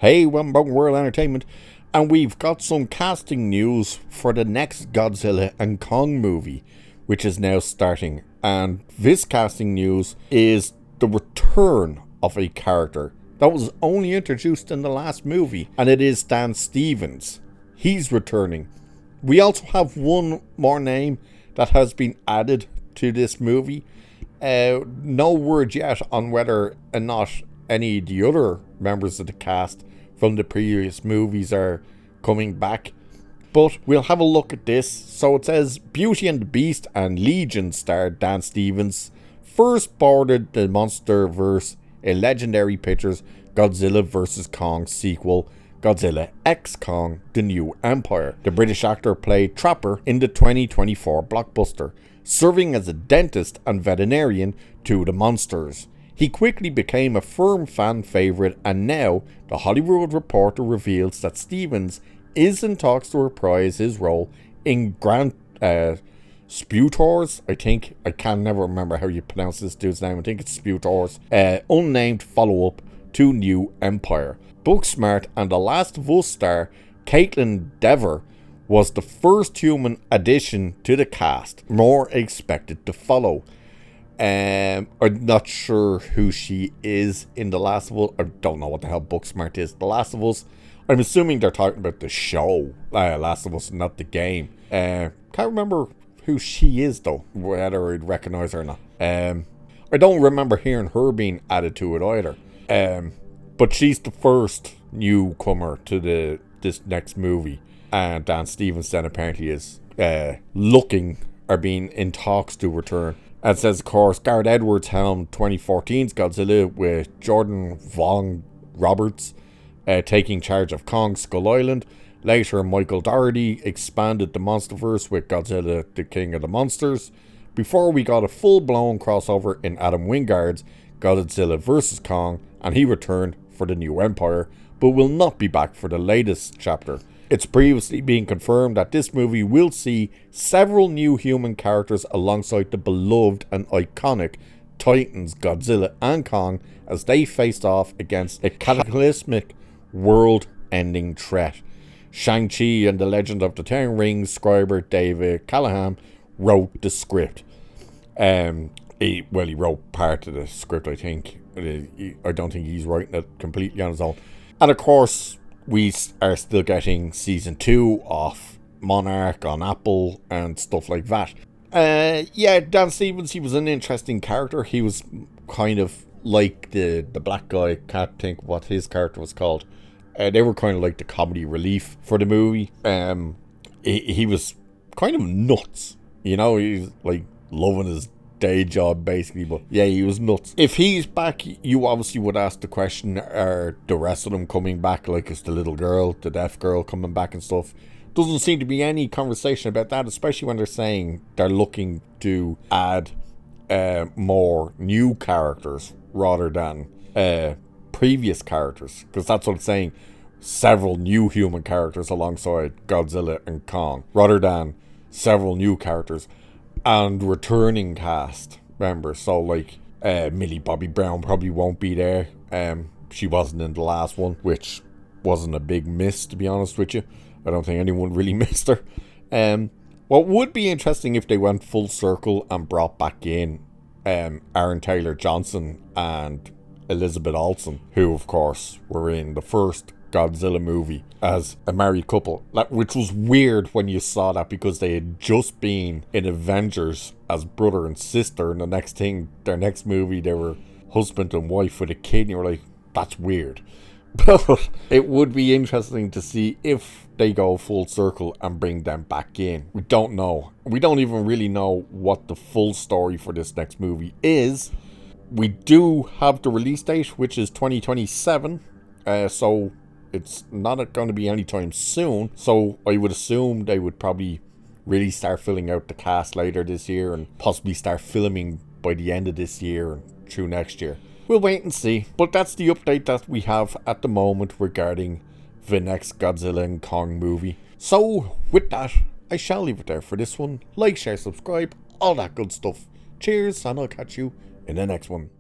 Hey, welcome back to World Entertainment, and we've got some casting news for the next Godzilla and Kong movie, which is now starting. And this casting news is the return of a character that was only introduced in the last movie, and it is Dan Stevens. He's returning. We also have one more name that has been added to this movie. No word yet on whether or not any of the other members of the cast from the previous movies are coming back, but we'll have a look at this. So it says Beauty and the Beast and Legion star Dan Stevens first boarded the Monsterverse in Legendary Pictures' Godzilla vs. Kong sequel, Godzilla x Kong: The New Empire. The British actor played Trapper in the 2024 blockbuster, serving as a dentist and veterinarian to the monsters. He quickly became a firm fan favourite, and now The Hollywood Reporter reveals that Stevens is in talks to reprise his role in Grant Sputor's, I can never remember how you pronounce this dude's name, I think it's Sputor's, unnamed follow-up to New Empire. Booksmart and The Last of Us star Caitlin Dever was the first human addition to the cast, more expected to follow. I'm not sure who she is in The Last of Us. I don't know what the hell Booksmart is. The Last of Us, I'm assuming they're talking about the show Last of Us, not the game. Can't remember who she is though, whether I'd recognise her or not. I don't remember hearing her being added to it either. But she's the first newcomer to this next movie. And Dan Stevens then apparently is being in talks to return. And it says, of course, Gareth Edwards helmed 2014's Godzilla with Jordan Von Roberts taking charge of Kong Skull Island. Later, Michael Dougherty expanded the Monsterverse with Godzilla, the King of the Monsters, before we got a full-blown crossover in Adam Wingard's Godzilla vs. Kong, and he returned for the New Empire, but will not be back for the latest chapter. It's previously been confirmed that this movie will see several new human characters alongside the beloved and iconic Titans Godzilla and Kong as they faced off against a cataclysmic world-ending threat. Shang-Chi and the Legend of the Ten Rings scriber David Callahan wrote the script. He wrote part of the script, I think. I don't think he's writing it completely on his own. And of course, we are still getting season 2 of Monarch on Apple and stuff like that. Dan Stevens, he was an interesting character. He was kind of like the black guy. Can't think what his character was called. They were kind of like the comedy relief for the movie. He was kind of nuts. You know, he's like loving his day job basically, but yeah, he was nuts. If he's back, you obviously would ask the question, are the rest of them coming back? Like, is the little girl, the deaf girl, coming back and stuff? Doesn't seem to be any conversation about that, especially when they're saying they're looking to add more new characters rather than previous characters, because that's what it's saying, several new human characters alongside Godzilla and Kong, rather than several new characters and returning cast members. So like Millie Bobby Brown probably won't be there. She wasn't in the last one, which wasn't a big miss, to be honest with you. I don't think anyone really missed her. What would be interesting if they went full circle and brought back in Aaron Taylor Johnson and Elizabeth Olsen, who of course were in the first Godzilla movie as a married couple, which was weird when you saw that, because they had just been in Avengers as brother and sister, and their next movie they were husband and wife with a kid, and you were like, that's weird. But it would be interesting to see if they go full circle and bring them back in. We don't know. We don't even really know what the full story for this next movie is. We do have the release date, which is 2027, so it's not going to be anytime soon. So I would assume they would probably really start filling out the cast later this year and possibly start filming by the end of this year and through next year. We'll wait and see. But that's the update that we have at the moment regarding the next Godzilla and Kong movie. So with that, I shall leave it there for this one. Like, share, subscribe, all that good stuff. Cheers, and I'll catch you in the next one.